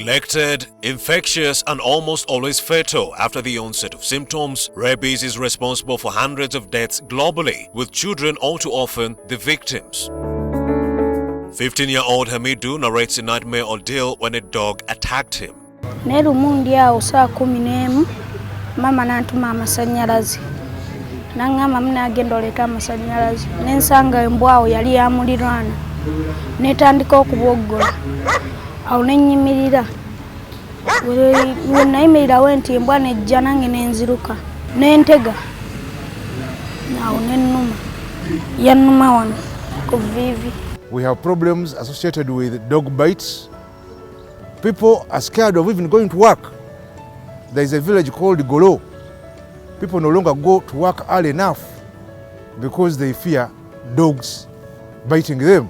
Neglected, infectious and almost always fatal after the onset of symptoms, rabies is responsible for hundreds of deaths globally, with children all too often the victims. 15-year-old Hamidu narrates a nightmare ordeal when a dog attacked him. Neru mundia usaa 10 mama nantuma amasanyalazi. Nangamba mnagenda oleka amasanyalazi. Nensanga embwawo yali ya mulirwana. Netandika okuboggola. Awo nenyimirira. When nayimirira wenti embwa nejja nange nenziruka. Nentega. Awo nennuma. Yannuma wano ku vivi. We have problems associated with dog bites. People are scared of even going to work. There is a village called Golo. People no longer go to work early enough because they fear dogs biting them.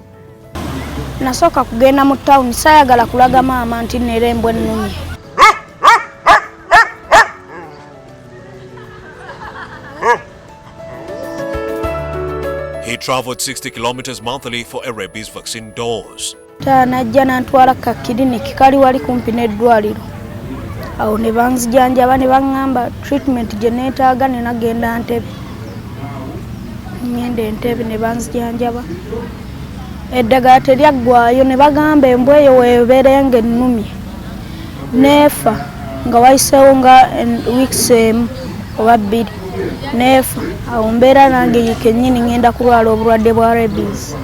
Nasoka kugenda mu town sayagala kulaga mama nti nerembwe nnumye. He traveled 60 kilometers monthly for a rabies vaccine dose. Najja nantwala ka clinic kali wali kumpi n'eddwaliro. Awo ne banzijanjaba ne baŋŋamba treatment gye neetaaga ne nagenda Ntebe. Ngende Ntebe ne banzijanjaba. Eddagala teryaggwayo ne bagamba embwa eyo weebeere ng'ennumye. Neefa nga wayiseewo nga weeks oba 2. Neefa awo mbeera nange kennyini ngenda kulwala obulwadde bwa rabies.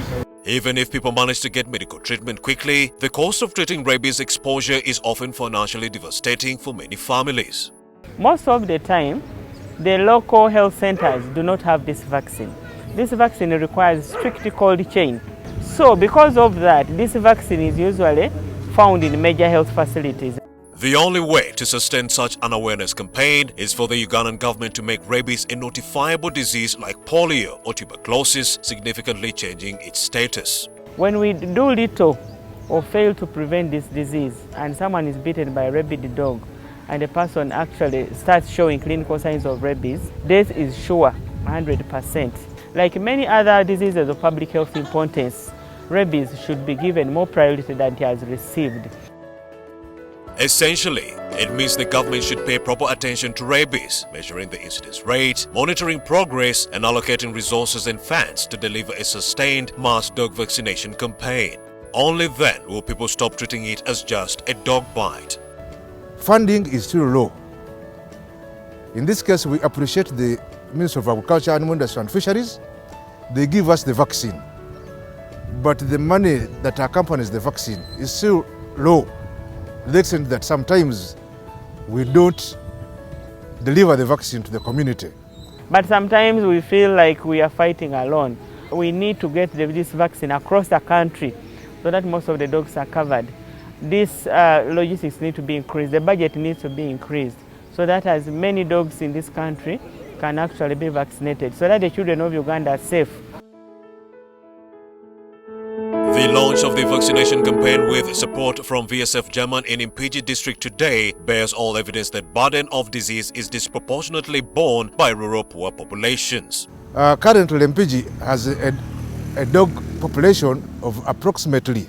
Even if people manage to get medical treatment quickly, the cost of treating rabies exposure is often financially devastating for many families. Most of the time, the local health centers do not have this vaccine. This vaccine requires strict cold chain. So because of that, this vaccine is usually found in major health facilities. The only way to sustain such an awareness campaign is for the Ugandan government to make rabies a notifiable disease like polio or tuberculosis, significantly changing its status. When we do little or fail to prevent this disease and someone is bitten by a rabid dog and the person actually starts showing clinical signs of rabies, death is sure 100%. Like many other diseases of public health importance, rabies should be given more priority than it has received. Essentially, it means the government should pay proper attention to rabies, measuring the incidence rate, monitoring progress, and allocating resources and funds to deliver a sustained mass dog vaccination campaign. Only then will people stop treating it as just a dog bite. Funding is still low. In this case, we appreciate the Ministry of Agriculture, Animal Industry and Fisheries. They give us the vaccine. But the money that accompanies the vaccine is still low. To the extent that sometimes we don't deliver the vaccine to the community. But sometimes we feel like we are fighting alone. We need to get this vaccine across the country so that most of the dogs are covered. This logistics need to be increased. The budget needs to be increased so that as many dogs in this country can actually be vaccinated, so that the children of Uganda are safe. The launch of the vaccination campaign with support from VSF German in Impiji district today bears all evidence that burden of disease is disproportionately borne by rural poor populations. Currently, Impiji has a dog population of approximately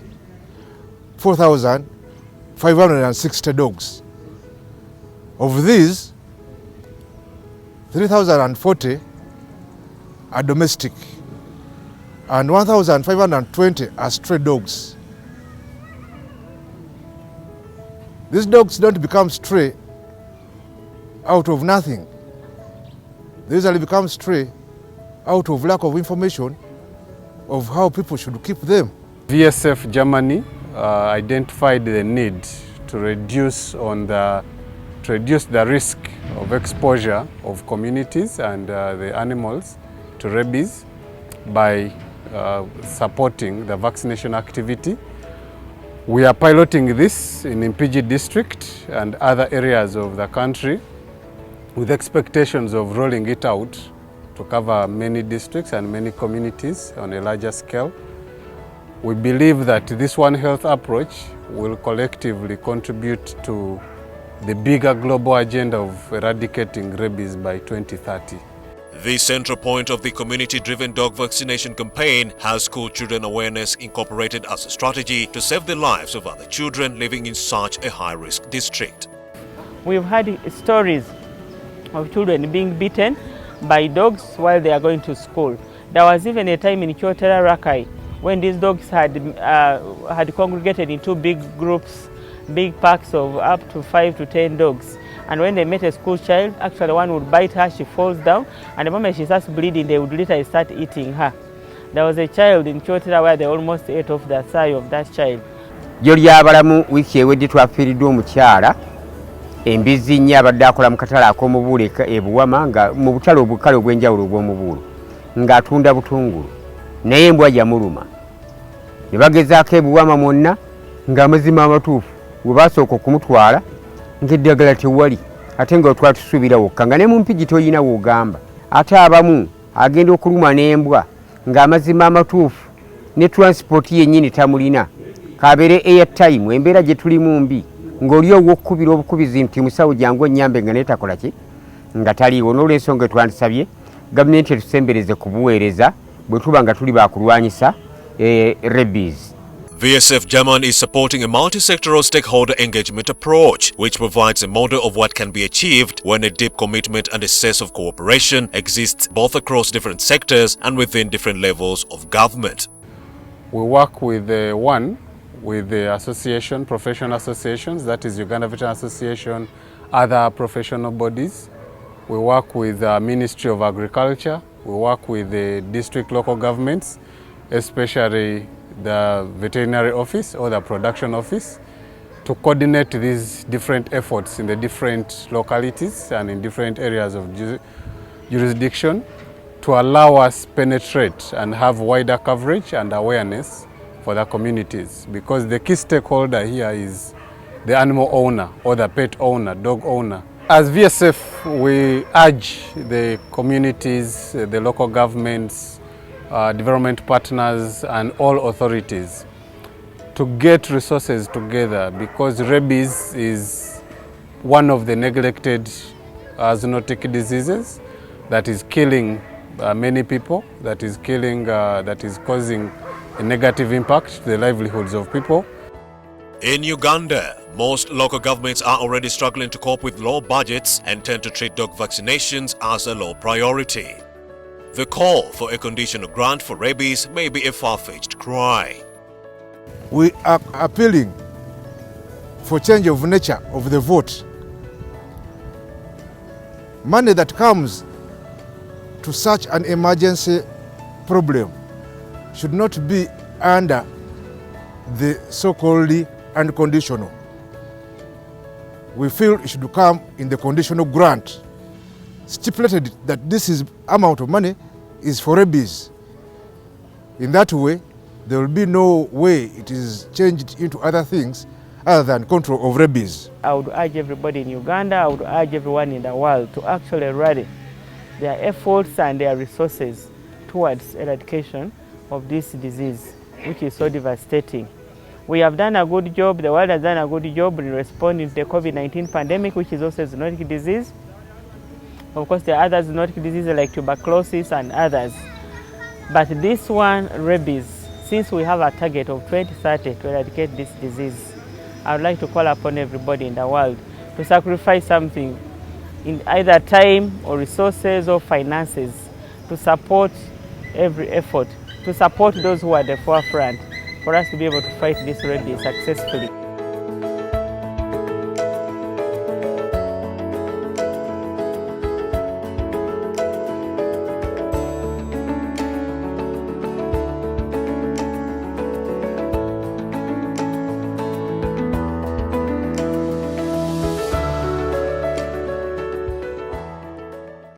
4,560 dogs. Of these, 3,040 are domestic and 1,520 are stray dogs. These dogs don't become stray out of nothing. They usually become stray out of lack of information of how people should keep them. VSF Germany identified the need to reduce the risk of exposure of communities and the animals to rabies by supporting the vaccination activity. We are piloting this in Impiji district and other areas of the country with expectations of rolling it out to cover many districts and many communities on a larger scale. We believe that this One Health approach will collectively contribute to the bigger global agenda of eradicating rabies by 2030. The central point of the community-driven dog vaccination campaign has school children awareness incorporated as a strategy to save the lives of other children living in such a high-risk district. We've had stories of children being bitten by dogs while they are going to school. There was even a time in Kyotera Rakai when these dogs had congregated into big groups, big packs of up to 5 to 10 dogs. And when they met a school child, actually one would bite her, she falls down, and the moment she starts bleeding, they would literally start eating her. There was a child in Kyotera where they almost ate off the thigh of that child. Joli abalamu wiki ewedde twafiiriddwa omukyala embizi nnyo abadde akola mu katale ak'omubuulo e Buwama nga mu butale obukale obw'enjawulo obw'omubuulo ng'atunda butungulu naye embwa yamuluma. Ne bagezaako e Buwama mwonna ng'amazima amatuufu bwe basooka okumutwala ng'eddagala tewali ate nga twatusuubira wokka nga ne mu mpigi toyina w'ogamba. Ate abamu agenda okuluma n'embwa ng'amazima amatuufu ne transport yennyini tamulina. Kabeere airtime embeera gye tulimu mbi ng'oli ow'okkubira obukubizi nti musawo jangu ennyambe nga neetakola ki nga taliiwo. N'olw'ensonga etwandisabye gavumenti etusembereze ku buweereza bwe tuba nga tuli baakulwanyisa Rabies. VSF German is supporting a multi-sectoral stakeholder engagement approach, which provides a model of what can be achieved when a deep commitment and a sense of cooperation exists both across different sectors and within different levels of government. We work with the association, professional associations, that is Uganda Veterinary Association, other professional bodies. We work with the Ministry of Agriculture, we work with the district local governments, especially the veterinary office or the production office, to coordinate these different efforts in the different localities and in different areas of jurisdiction to allow us penetrate and have wider coverage and awareness for the communities, because the key stakeholder here is the animal owner or the pet owner, dog owner. As VSF, we urge the communities, the local governments, development partners and all authorities to get resources together, because rabies is one of the neglected zoonotic diseases that is killing many people, that is causing a negative impact to the livelihoods of people. In Uganda, most local governments are already struggling to cope with low budgets and tend to treat dog vaccinations as a low priority. The call for a conditional grant for rabies may be a far-fetched cry. We are appealing for change of nature of the vote. Money that comes to such an emergency problem should not be under the so-called unconditional. We feel it should come in the conditional grant, stipulated that this amount of money is for rabies. In that way, there will be no way it is changed into other things other than control of rabies. I would urge everybody in Uganda, I would urge everyone in the world to actually rally their efforts and their resources towards eradication of this disease, which is so devastating. We have done a good job, the world has done a good job in responding to the COVID-19 pandemic, which is also a zoonotic disease. Of course, there are other zoonotic diseases like tuberculosis and others. But this one, rabies, since we have a target of 2030 to eradicate this disease, I would like to call upon everybody in the world to sacrifice something in either time or resources or finances to support every effort, to support those who are at the forefront for us to be able to fight this rabies successfully.